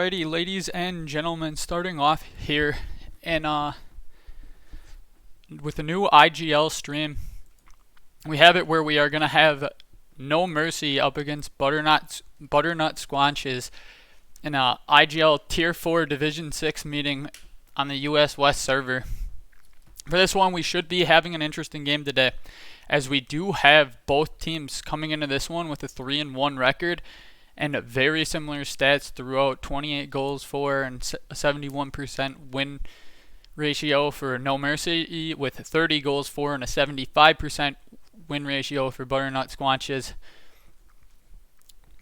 Alrighty, ladies and gentlemen, starting off here and with a new IGL stream. We have it where we are gonna have NoMercy up against Butternut Squanches in a IGL Tier 4 Division 6 meeting on the US West server. For this one, we should be having an interesting game today, as we do have both teams coming into this one with a 3-1 record and very similar stats throughout. 28 goals for and 71% win ratio for NoMercy, with 30 goals for and a 75% win ratio for Butternut Squanches.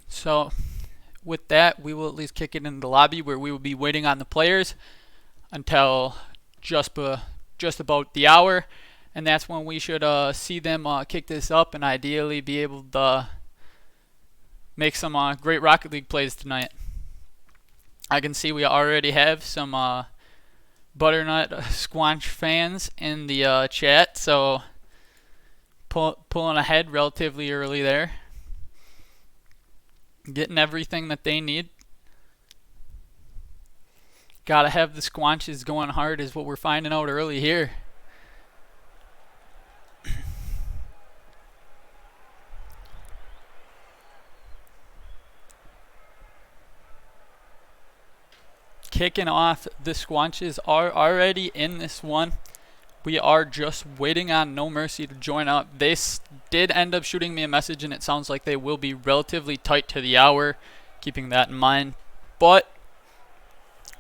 So with that, we will at least kick it into the lobby, where we will be waiting on the players until just about the hour, and that's when we should see them kick this up and ideally be able to make some great Rocket League plays tonight. I can see we already have some Butternut Squanch fans in the chat, so pulling ahead relatively early there, getting everything that they need. Gotta have the Squanches going hard is what we're finding out early here. Kicking off, the Squanches are already in this one. We are just waiting on NoMercy to join up. They did end up shooting me a message, and it sounds like they will be relatively tight to the hour, keeping that in mind. But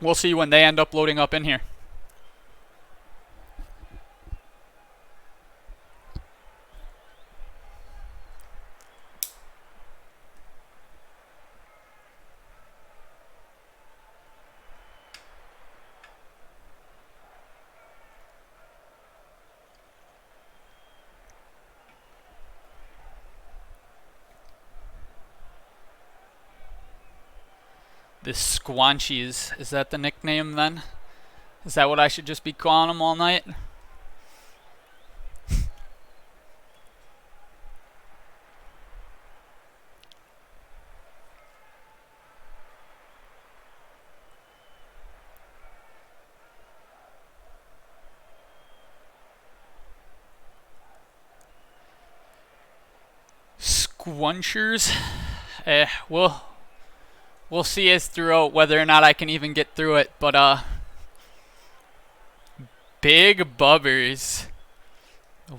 we'll see when they end up loading up in here. The Squanchies, is that the nickname then? Is that what I should just be calling them all night? Squanchers? We'll see as throughout whether or not I can even get through it, but Big Bubbers.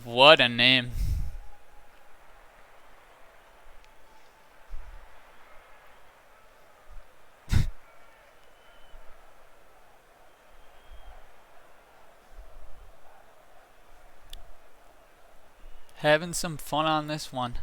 What a name. Having some fun on this one.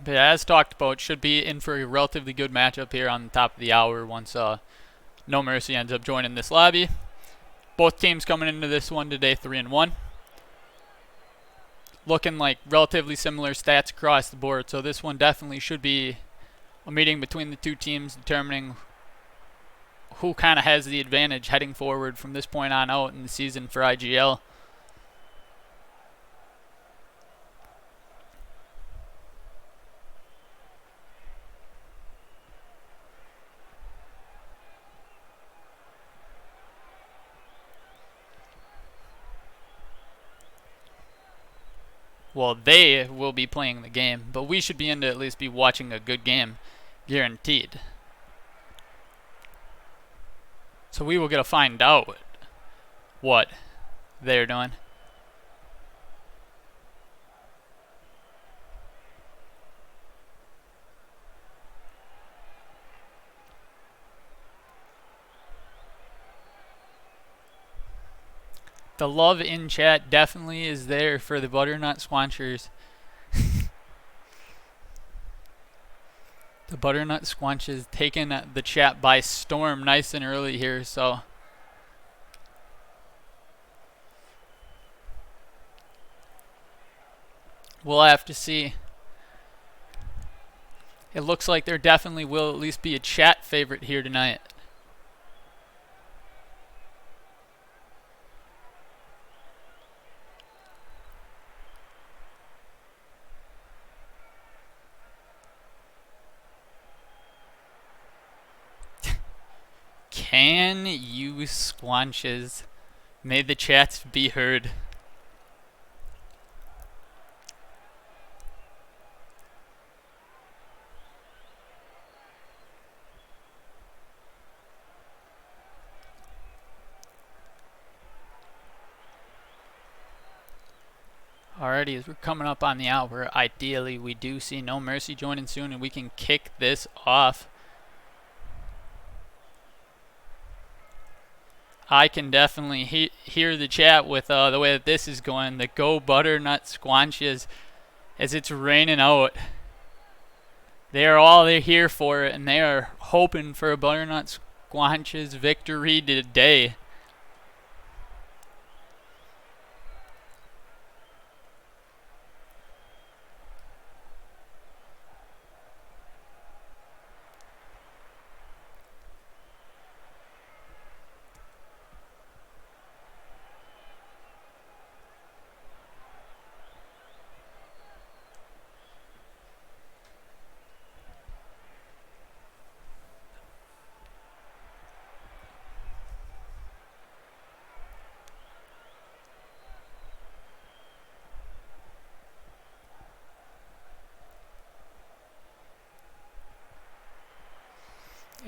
But as talked about, should be in for a relatively good matchup here on the top of the hour once NoMercy ends up joining this lobby. Both teams coming into this one today 3-1. Looking like relatively similar stats across the board, so this one definitely should be a meeting between the two teams determining who kind of has the advantage heading forward from this point on out in the season for IGL. Well, they will be playing the game, but we should be in to at least be watching a good game, guaranteed. So we will get to find out what they're doing. The love in chat definitely is there for the Butternut Squanchers. The Butternut Squanches taking the chat by storm nice and early here, so We'll have to see. It looks like there definitely will at least be a chat favorite here tonight. Can you squanches? May the chats be heard. Alrighty, as we're coming up on the hour, ideally we do see NoMercy joining soon and we can kick this off. I can definitely hear the chat with the way that this is going. The Go Butternut Squanches as it's raining out. They're here for it, and they are hoping for a Butternut Squanches victory today.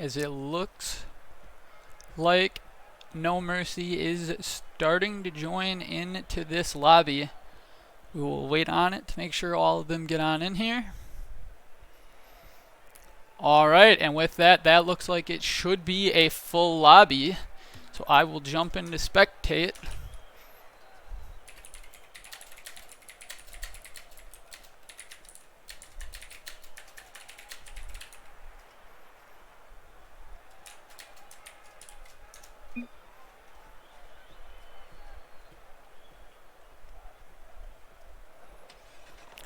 As it looks like NoMercy is starting to join into this lobby. We will wait on it to make sure all of them get on in here. Alright, and with that, that looks like it should be a full lobby. So I will jump in to spectate.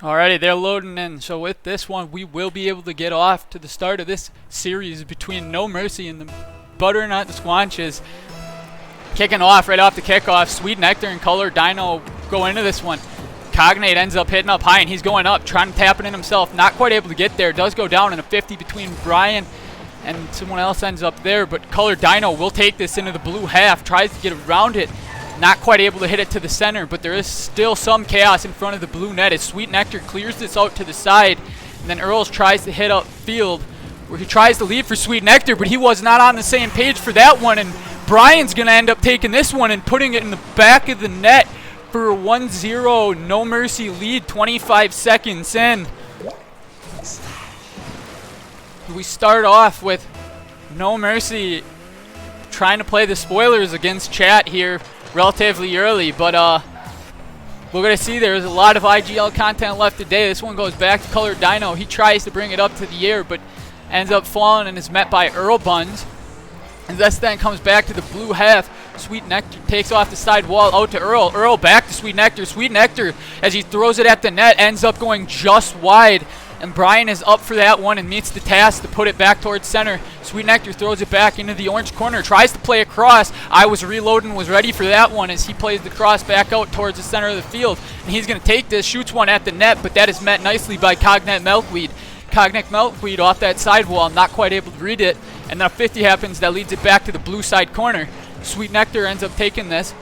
Alrighty, they're loading in. So with this one, we will be able to get off to the start of this series between NoMercy and the Butternut Squanches. Kicking off right off the kickoff. Sweet Nectar and Color Dino go into this one. Cognate ends up hitting up high, and he's going up, trying to tap it in himself. Not quite able to get there. Does go down in a 50 between Brian and someone else ends up there. But Color Dino will take this into the blue half. Tries to get around it. Not quite able to hit it to the center, but there is still some chaos in front of the blue net as Sweet Nectar clears this out to the side. And then Earls tries to hit up field where he tries to lead for Sweet Nectar, but he was not on the same page for that one. And Brian's going to end up taking this one and putting it in the back of the net for a 1-0 NoMercy lead, 25 seconds in. We start off with NoMercy trying to play the spoilers against chat here relatively early, but we're going to see there's a lot of IGL content left today. This one goes back to Color Dino. He tries to bring it up to the air, but ends up falling and is met by Earl Buns. And this then comes back to the blue half. Sweet Nectar takes off the side wall out to Earl. Earl back to Sweet Nectar. Sweet Nectar, as he throws it at the net, ends up going just wide. And Brian is up for that one and meets the task to put it back towards center. Sweet Nectar throws it back into the orange corner, tries to play across. I was reloading, was ready for that one as he plays the cross back out towards the center of the field. And he's going to take this, shoots one at the net, but that is met nicely by Cognet Milkweed. Cognet Milkweed off that sidewall, not quite able to read it. And then a 50 happens that leads it back to the blue side corner. Sweet Nectar ends up taking this,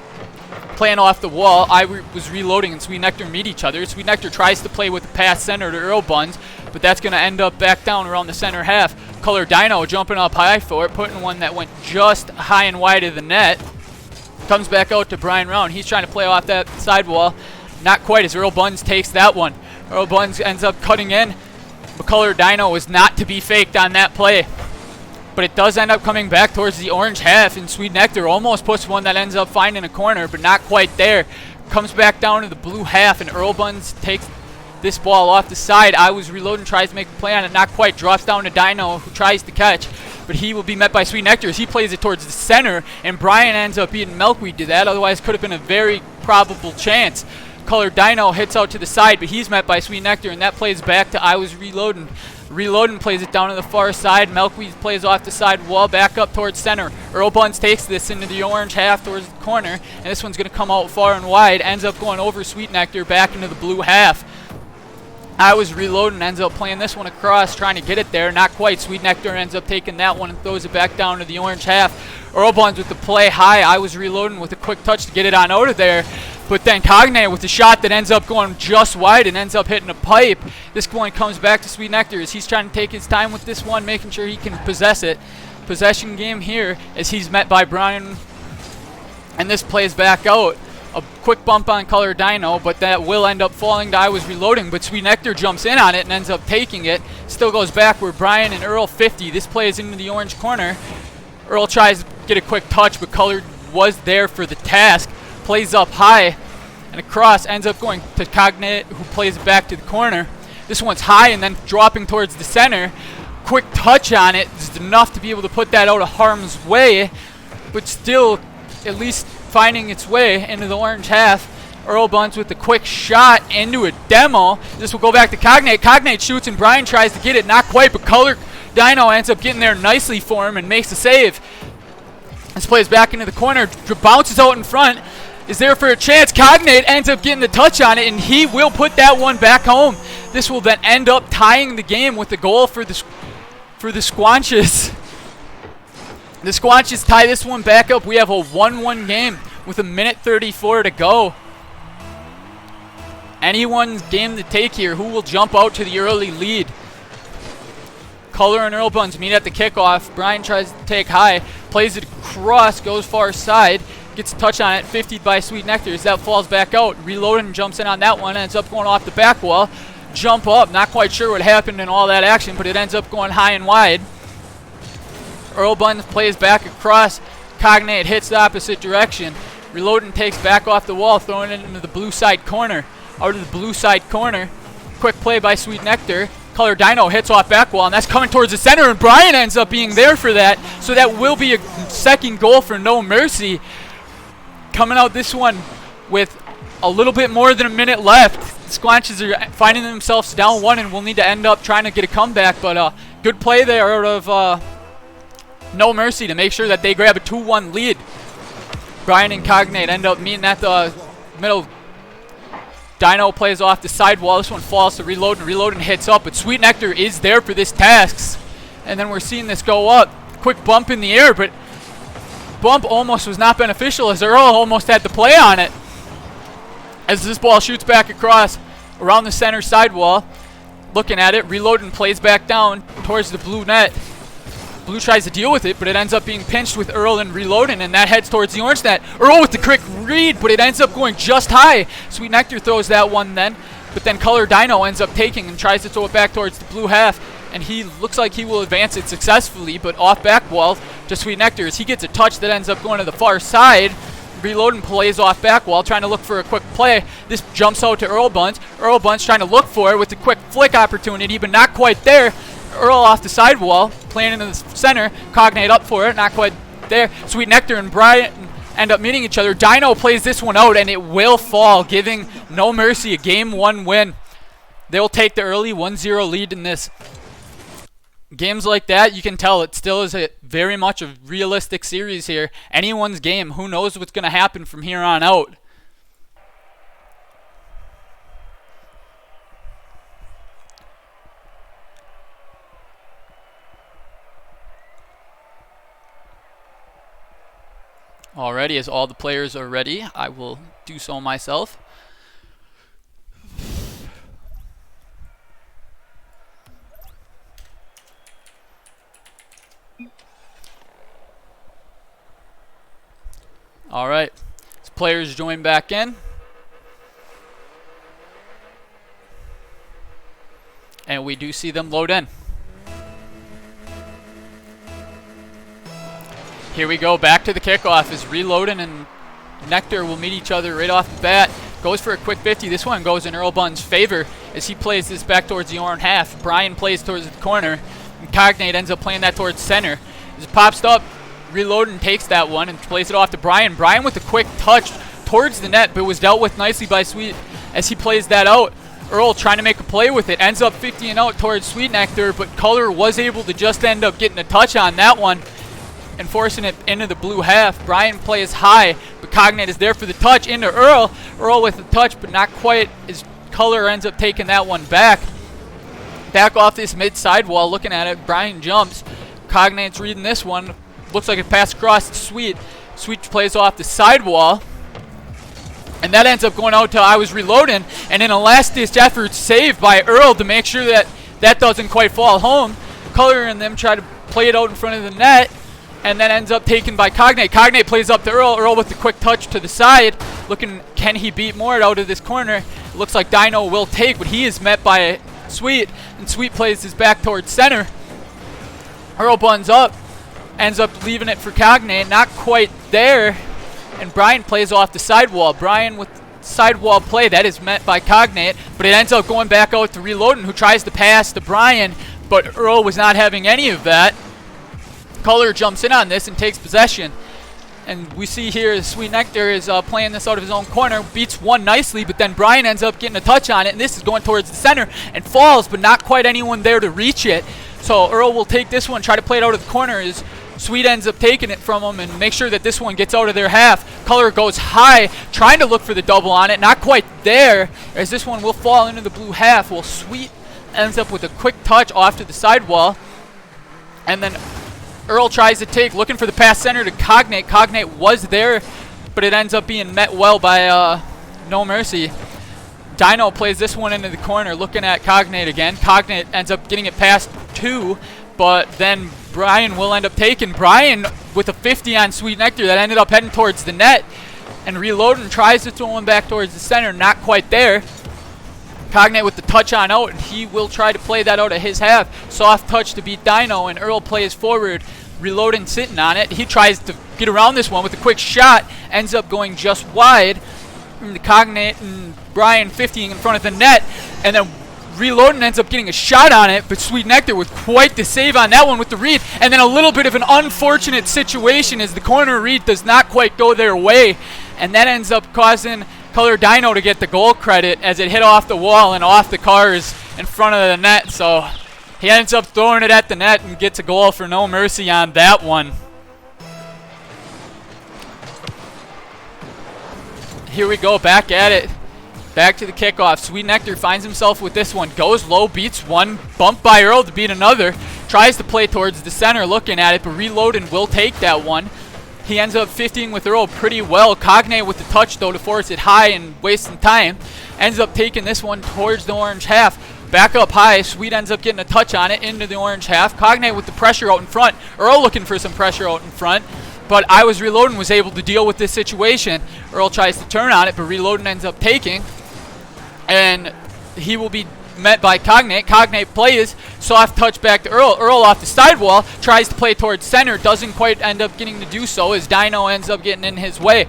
playing off the wall. I was reloading and Sweet Nectar meet each other. Sweet Nectar tries to play with the pass center to Earl Buns, but that's going to end up back down around the center half. Color Dino jumping up high for it, putting one that went just high and wide of the net. Comes back out to Brian Round. He's trying to play off that sidewall. Not quite, as Earl Buns takes that one. Earl Buns ends up cutting in, but Color Dino was not to be faked on that play. But it does end up coming back towards the orange half, and Sweet Nectar almost puts one that ends up finding a corner, but not quite there. Comes back down to the blue half, and Earl Buns takes this ball off the side. I was reloading, tries to make a play on it, not quite. Drops down to Dino, who tries to catch, but he will be met by Sweet Nectar as he plays it towards the center, and Brian ends up beating Milkweed to that. Otherwise, could have been a very probable chance. Color Dino hits out to the side, but he's met by Sweet Nectar, and that plays back to I Was Reloading. Reloading plays it down to the far side. Milkweed plays off the side wall, back up towards center. Earl Buns takes this into the orange half towards the corner, and this one's going to come out far and wide. Ends up going over Sweet Nectar back into the blue half. I Was Reloading ends up playing this one across, trying to get it there. Not quite. Sweet Nectar ends up taking that one and throws it back down to the orange half. Earl Buns with the play high. I Was Reloading with a quick touch to get it on out of there. But then Cognate with a shot that ends up going just wide and ends up hitting a pipe. This one comes back to Sweet Nectar as he's trying to take his time with this one, making sure he can possess it. Possession game here as he's met by Brian. And this plays back out. A quick bump on Color Dino, but that will end up falling to I Was Reloading. But Sweet Nectar jumps in on it and ends up taking it. Still goes back where Brian and Earl 50. This plays into the orange corner. Earl tries to get a quick touch, but Color was there for the task. Plays up high and across, ends up going to Cognate, who plays it back to the corner. This one's high and then dropping towards the center. Quick touch on it is enough to be able to put that out of harm's way, but still at least finding its way into the orange half. Earl Buns with the quick shot into a demo. This will go back to Cognate. Cognate shoots and Brian tries to get it. Not quite, but Color Dino ends up getting there nicely for him and makes the save. This plays back into the corner. Bounces out in front. Is there for a chance. Cognate ends up getting the touch on it, and he will put that one back home. This will then end up tying the game with the goal for the Squanches. The Squanches tie this one back up. We have a 1-1 game with 1:34 to go. Anyone's game to take here. Who will jump out to the early lead? Color and Earl Buns meet at the kickoff. Brian tries to take high, plays it across, goes far side, gets a touch on it, 50'd by Sweet Nectar as that falls back out. Reloading jumps in on that one, ends up going off the back wall. Jump up, not quite sure what happened in all that action, but it ends up going high and wide. Earl Buns plays back across. Cognate hits the opposite direction. Reloading takes back off the wall, throwing it into the blue side corner. Out of the blue side corner. Quick play by Sweet Nectar. Color Dino hits off back wall, and that's coming towards the center, and Brian ends up being there for that. So that will be a second goal for NoMercy. Coming out this one with a little bit more than a minute left. The Squanches are finding themselves down one and will need to end up trying to get a comeback. But good play there out of NoMercy to make sure that they grab a 2-1 lead. Brian and Cognate end up meeting at the middle. Dino plays off the sidewall. This one falls to Reloading. Reloading hits up, but Sweet Nectar is there for this task. And then we're seeing this go up. Quick bump in the air, but bump almost was not beneficial as Earl almost had to play on it. As this ball shoots back across around the center sidewall. Looking at it, Reloading plays back down towards the blue net. Blue tries to deal with it, but it ends up being pinched with Earl and Reloading, and that heads towards the orange net. Earl with the quick read, but it ends up going just high. Sweet Nectar throws that one then, but then Color Dino ends up taking and tries to throw it back towards the blue half, and he looks like he will advance it successfully, but off back wall to Sweet Nectar as he gets a touch that ends up going to the far side. Reloading plays off back wall, trying to look for a quick play. This jumps out to Earl Buns. Earl Buns trying to look for it with a quick flick opportunity, but not quite there. Earl off the sidewall, playing into the center. Cognate up for it, not quite there. Sweet Nectar and Brian end up meeting each other. Dino plays this one out, and it will fall, giving NoMercy a Game 1 win. They'll take the early 1-0 lead in this. Games like that, you can tell it still is very much a realistic series here. Anyone's game. Who knows what's going to happen from here on out. Alrighty, as all the players are ready, I will do so myself. Alright, as players join back in. And we do see them load in. Here we go, back to the kickoff as Reloading and Nectar will meet each other right off the bat. Goes for a quick 50. This one goes in Earl Buns' favor as he plays this back towards the orange half. Brian plays towards the corner, and Cognate ends up playing that towards center. As it pops up, Reloading takes that one and plays it off to Brian. Brian with a quick touch towards the net, but was dealt with nicely by Sweet as he plays that out. Earl trying to make a play with it, ends up 50 and out towards Sweet Nectar, but Color was able to just end up getting a touch on that one and forcing it into the blue half. Brian plays high, but Cognate is there for the touch into Earl. Earl with the touch, but not quite, as Color ends up taking that one back. Back off this mid sidewall, looking at it, Brian jumps. Cognate's reading this one. Looks like it passed across to Sweet. Sweet plays off the sidewall. And that ends up going out till I was reloading. And in a last-ditch effort, saved by Earl to make sure that that doesn't quite fall home. Color and them try to play it out in front of the net. And then ends up taken by Cognate. Cognate plays up to Earl. Earl with the quick touch to the side. Looking, can he beat Mort out of this corner? It looks like Dino will take, but he is met by Sweet. And Sweet plays his back towards center. Earl buns up. Ends up leaving it for Cognate. Not quite there. And Brian plays off the sidewall. Brian with sidewall play. That is met by Cognate. But it ends up going back out to Reloading, who tries to pass to Brian. But Earl was not having any of that. Color jumps in on this and takes possession. And we see here Sweet Nectar is playing this out of his own corner. Beats one nicely, but then Brian ends up getting a touch on it. And this is going towards the center and falls, but not quite anyone there to reach it. So Earl will take this one, try to play it out of the corner as Sweet ends up taking it from him and make sure that this one gets out of their half. Color goes high, trying to look for the double on it. Not quite there, as this one will fall into the blue half. Well, Sweet ends up with a quick touch off to the sidewall. And then Earl tries to take, looking for the pass center to Cognate. Cognate was there, but it ends up being met well by NoMercy. Dino plays this one into the corner, looking at Cognate again. Cognate ends up getting it past two, but then Brian will end up taking. Brian with a 50 on Sweet Nectar that ended up heading towards the net. And Reloading tries to throw one back towards the center, not quite there. Cognate with the touch on out, and he will try to play that out of his half. Soft touch to beat Dino, and Earl plays forward. Reloading sitting on it. He tries to get around this one with a quick shot. Ends up going just wide. And the Cognate and Brian 50ing in front of the net. And then Reloading ends up getting a shot on it, but Sweet Nectar with quite the save on that one with the read. And then a little bit of an unfortunate situation as the corner read does not quite go their way. And that ends up causing Color Dino to get the goal credit as it hit off the wall and off the cars in front of the net. So he ends up throwing it at the net and gets a goal for NoMercy on that one. Here we go, back at it. Back to the kickoff. Sweet Nectar finds himself with this one. Goes low, beats one. Bumped by Earl to beat another. Tries to play towards the center, looking at it, but Reloading will take that one. He ends up 50ing with Earl pretty well. Cognate with the touch, though, to force it high and wasting time. Ends up taking this one towards the orange half. Back up high. Sweet ends up getting a touch on it into the orange half. Cognate with the pressure out in front. Earl looking for some pressure out in front. But I Was Reloading was able to deal with this situation. Earl tries to turn on it, but Reloading ends up taking. And he will be met by Cognate. Cognate plays. Soft touch back to Earl. Earl off the sidewall. Tries to play towards center. Doesn't quite end up getting to do so as Dino ends up getting in his way.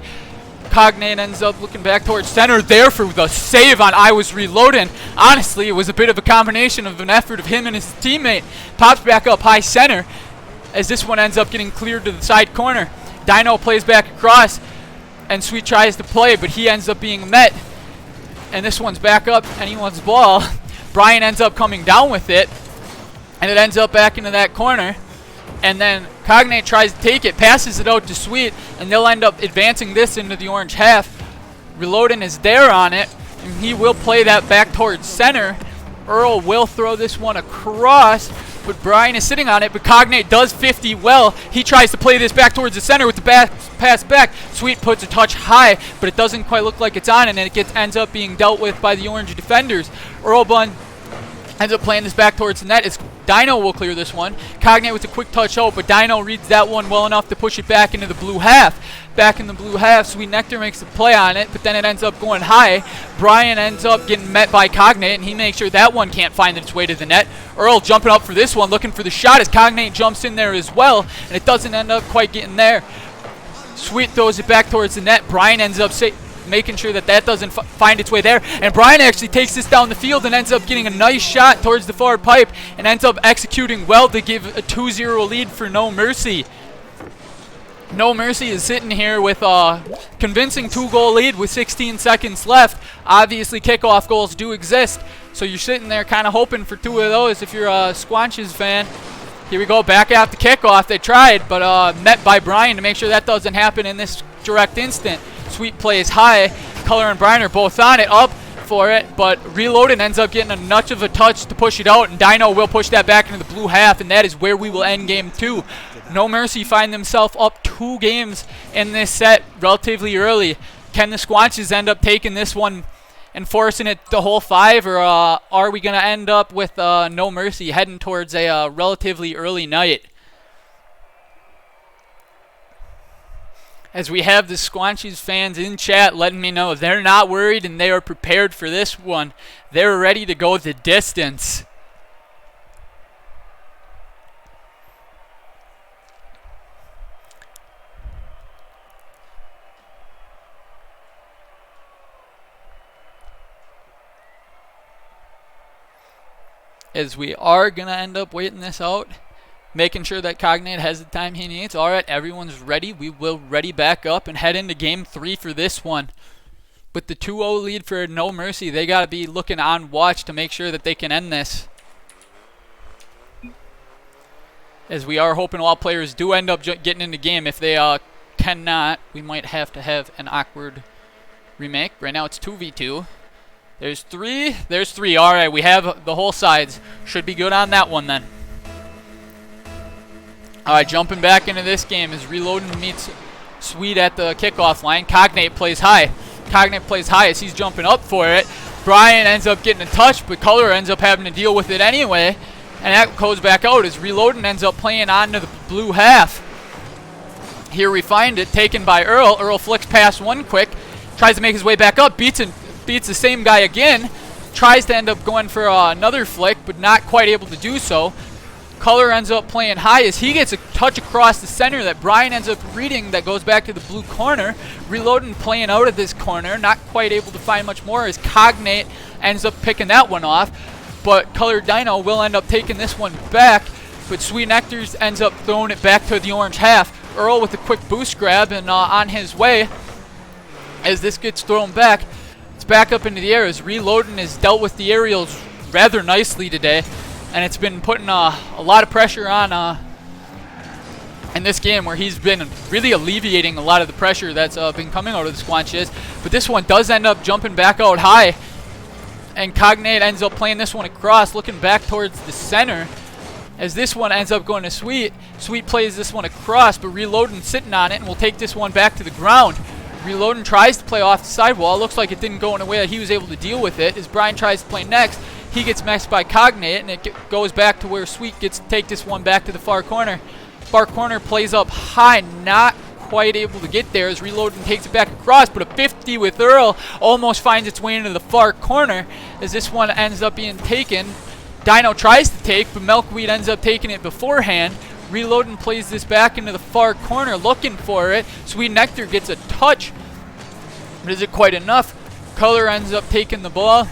Cognate ends up looking back towards center there for the save on I Was Reloading. Honestly, it was a bit of a combination of an effort of him and his teammate. Pops back up high center as this one ends up getting cleared to the side corner. Dino plays back across and Sweet tries to play, but he ends up being met. And this one's back up, anyone's ball. Brian ends up coming down with it, and it ends up back into that corner. And then Cognate tries to take it, passes it out to Sweet, and they'll end up advancing this into the orange half. Reloading is there on it, and he will play that back towards center. Earl will throw this one across, but Brian is sitting on it, but Cognate does 50 well. He tries to play this back towards the center with the pass back. Sweet puts a touch high, but it doesn't quite look like it's on, and it ends up being dealt with by the orange defenders. Earl Bun ends up playing this back towards the net. Dino will clear this one. Cognate with a quick touch out, but Dino reads that one well enough to push it back into the blue half. Back in the blue half, Sweet Nectar makes a play on it, but then it ends up going high. Brian ends up getting met by Cognate, and he makes sure that one can't find its way to the net. Earl jumping up for this one, looking for the shot as Cognate jumps in there as well, and it doesn't end up quite getting there. Sweet throws it back towards the net. Brian ends up making sure that doesn't find its way there. And Brian actually takes this down the field and ends up getting a nice shot towards the forward pipe and ends up executing well to give a 2-0 lead for NoMercy. NoMercy is sitting here with convincing 2-goal lead with 16 seconds left. Obviously, kickoff goals do exist, so you're sitting there kind of hoping for 2 of those if you're a Squanches fan. Here we go, back after kickoff. They tried, but met by Brian to make sure that doesn't happen in this direct instant. Sweet plays high. Color and Brian are both on it, up for it, but Reloaded ends up getting a notch of a touch to push it out, and Dino will push that back into the blue half, and that is where we will end game 2. NoMercy find themselves up 2 games in this set relatively early. Can the Squanches end up taking this one and forcing it the whole 5, or are we going to end up with NoMercy heading towards a relatively early night? As we have the Squanches fans in chat letting me know they're not worried and they are prepared for this one. They're ready to go the distance. As we are going to end up waiting this out, making sure that Cognate has the time he needs. All right, everyone's ready. We will ready back up and head into game 3 for this one. With the 2-0 lead for NoMercy, they got to be looking on watch to make sure that they can end this. As we are hoping all players do end up getting in the game. If they cannot, we might have to have an awkward remake. Right now it's 2v2. There's 3. There's 3. All right, we have the whole sides. Should be good on that one then. All right, jumping back into this game as Reloading meets Sweet at the kickoff line. Cognate plays high. Cognate plays high as he's jumping up for it. Brian ends up getting a touch, but Color ends up having to deal with it anyway. And that goes back out as Reloading ends up playing onto the blue half. Here we find it, taken by Earl. Earl flicks past one quick. Tries to make his way back up. Beats the same guy again. Tries to end up going for another flick, but not quite able to do so. Color ends up playing high as he gets a touch across the center that Brian ends up reading that goes back to the blue corner. Reloading playing out of this corner, not quite able to find much more as Cognate ends up picking that one off. But Color Dino will end up taking this one back, but Sweet Nectars ends up throwing it back to the orange half. Earl with a quick boost grab and on his way as this gets thrown back. It's back up into the air as Reloading has dealt with the aerials rather nicely today. And it's been putting a lot of pressure on in this game where he's been really alleviating a lot of the pressure that's been coming out of the Squanches. But this one does end up jumping back out high. And Cognate ends up playing this one across, looking back towards the center. As this one ends up going to Sweet. Sweet plays this one across, but Reloading sitting on it and will take this one back to the ground. Reloading tries to play off the sidewall. Looks like it didn't go in a way that he was able to deal with it. As Brian tries to play next. He gets messed by Cognate, and it goes back to where Sweet gets to take this one back to the far corner. Far corner plays up high, not quite able to get there as Reloading takes it back across, but a 50 with Earl almost finds its way into the far corner as this one ends up being taken. Dino tries to take, but Milkweed ends up taking it beforehand. Reloading plays this back into the far corner looking for it. Sweet Nectar gets a touch, but is it quite enough? Color ends up taking the ball.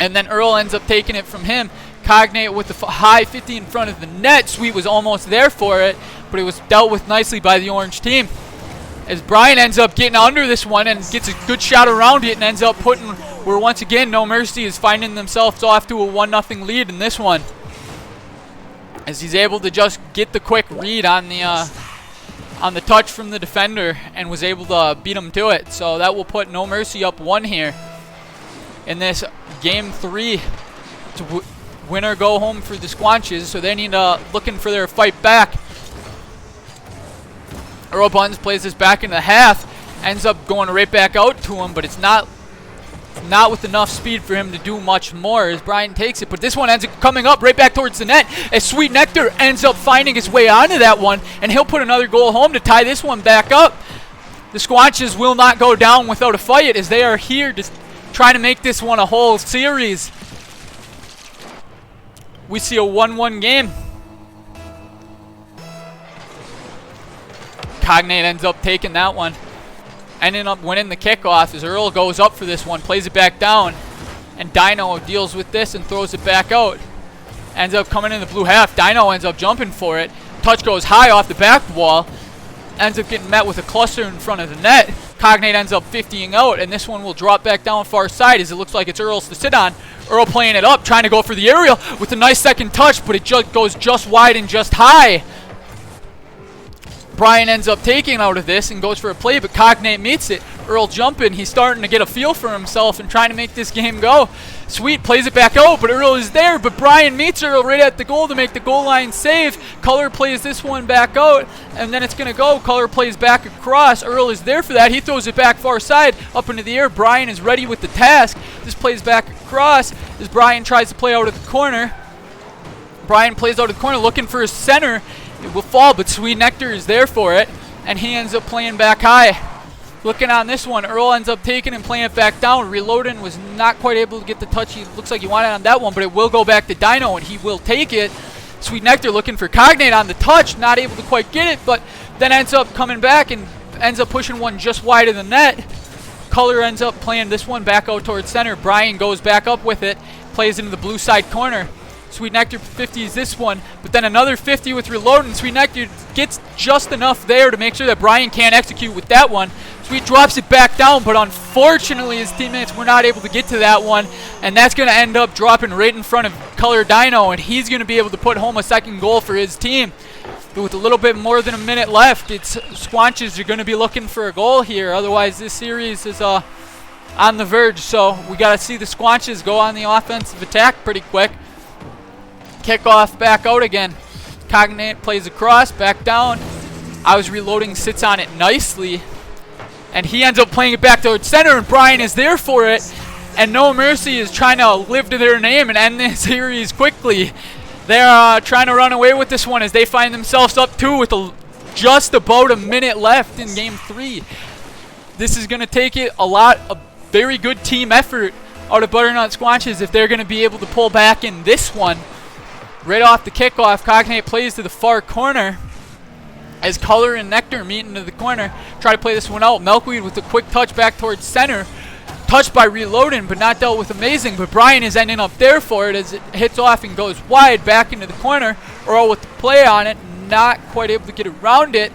And then Earl ends up taking it from him. Cognate with the high 50 in front of the net. Sweet was almost there for it, but it was dealt with nicely by the orange team. As Brian ends up getting under this one and gets a good shot around it and ends up putting where once again NoMercy is finding themselves off to a 1-0 lead in this one. As he's able to just get the quick read on the touch from the defender and was able to beat him to it. So that will put NoMercy up 1 here in this game 3 to win or go home for the Squanches. So they need looking for their fight back. Earl Buns plays this back in the half, ends up going right back out to him, but it's not with enough speed for him to do much more as Brian takes it. But this one ends up coming up right back towards the net as Sweet Nectar ends up finding his way onto that one, and he'll put another goal home to tie this one back up. The Squanches will not go down without a fight as they are here to try to make this one a whole series. We see a 1-1 game. Cognate ends up taking that one. Ending up winning the kickoff as Earl goes up for this one, plays it back down. And Dino deals with this and throws it back out. Ends up coming in the blue half. Dino ends up jumping for it. Touch goes high off the back wall. ends up getting met with a cluster in front of the net. Cognate ends up 50ing out, and this one will drop back down far side as it looks like it's Earl's to sit on. Earl playing it up, trying to go for the aerial with a nice second touch, but it just goes just wide and just high. Brian ends up taking out of this and goes for a play, but Cognate meets it. Earl jumping. He's starting to get a feel for himself and trying to make this game go. Sweet plays it back out, but Earl is there. But Brian meets Earl right at the goal to make the goal line save. Color plays this one back out, and then it's going to go. Color plays back across. Earl is there for that. He throws it back far side, up into the air. Brian is ready with the task. This plays back across as Brian tries to play out of the corner. Brian plays out of the corner looking for his center. It will fall, but Sweet Nectar is there for it, and he ends up playing back high. Looking on this one, Earl ends up taking and playing it back down. Reloading was not quite able to get the touch he looks like he wanted on that one, but it will go back to Dino, and he will take it. Sweet Nectar looking for Cognate on the touch, not able to quite get it, but then ends up coming back and ends up pushing one just wide of the net. Color ends up playing this one back out towards center. Brian goes back up with it, plays into the blue side corner. Sweet Nectar 50s this one, but then another 50 with Reloading. Sweet Nectar gets just enough there to make sure that Brian can't execute with that one. Sweet drops it back down, but unfortunately his teammates were not able to get to that one, and that's going to end up dropping right in front of Color Dino, and he's going to be able to put home a second goal for his team. But with a little bit more than a minute left, it's Squanches are going to be looking for a goal here. Otherwise, this series is on the verge, so we got to see the Squanches go on the offensive attack pretty quick. Kickoff back out again. Cognate plays across, back down. I was Reloading, sits on it nicely. And he ends up playing it back towards center, and Brian is there for it. And NoMercy is trying to live to their name and end this series quickly. They're trying to run away with this one as they find themselves up 2 with just about a minute left in Game 3. This is going to take it a very good team effort out of Butternut Squanches if they're going to be able to pull back in this one. Right off the kickoff, Cognate plays to the far corner as Color and Nectar meet into the corner. Try to play this one out. Milkweed with a quick touch back towards center. Touched by Reloading, but not dealt with amazing. But Brian is ending up there for it as it hits off and goes wide back into the corner. Earl with the play on it, not quite able to get around it.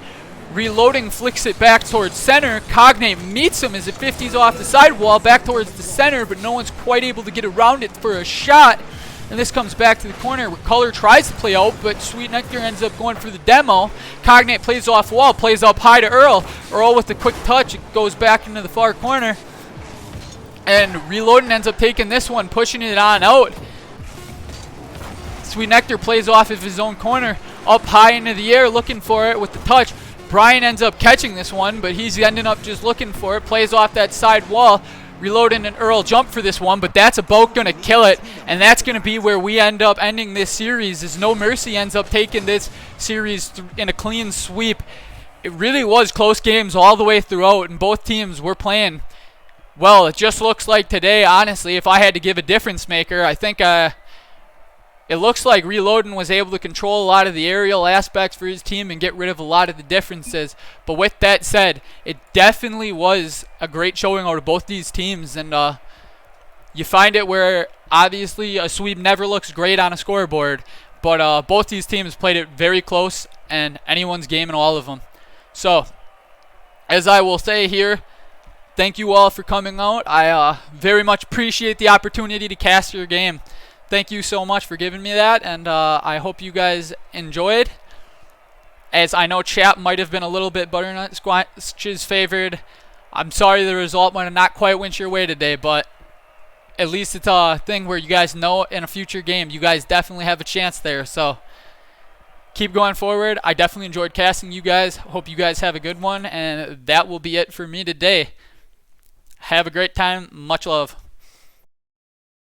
Reloading flicks it back towards center. Cognate meets him as it 50s off the sidewall back towards the center, but no one's quite able to get around it for a shot. And this comes back to the corner where Color tries to play out, but Sweet Nectar ends up going for the demo. Cognate plays off wall, plays up high to Earl. Earl with the quick touch, it goes back into the far corner. And Reloading ends up taking this one, pushing it on out. Sweet Nectar plays off of his own corner, up high into the air, looking for it with the touch. Brian ends up catching this one, but he's ending up just looking for it. Plays off that side wall. Reloading and Earl jump for this one, but that's about going to kill it, and that's going to be where we end up ending this series as NoMercy ends up taking this series in a clean sweep. It really was close games all the way throughout, and both teams were playing well. It just looks like today, honestly, if I had to give a difference maker, I think it looks like Reloading was able to control a lot of the aerial aspects for his team and get rid of a lot of the differences. But with that said, it definitely was a great showing out of both these teams. And you find it where obviously a sweep never looks great on a scoreboard. But both these teams played it very close, and anyone's game in all of them. So, as I will say here, thank you all for coming out. I very much appreciate the opportunity to cast your game. Thank you so much for giving me that, and I hope you guys enjoyed. As I know chat might have been a little bit Butternut Squanches favored. I'm sorry the result might have not quite went your way today, but at least it's a thing where you guys know in a future game you guys definitely have a chance there. So keep going forward. I definitely enjoyed casting you guys. Hope you guys have a good one, and that will be it for me today. Have a great time. Much love.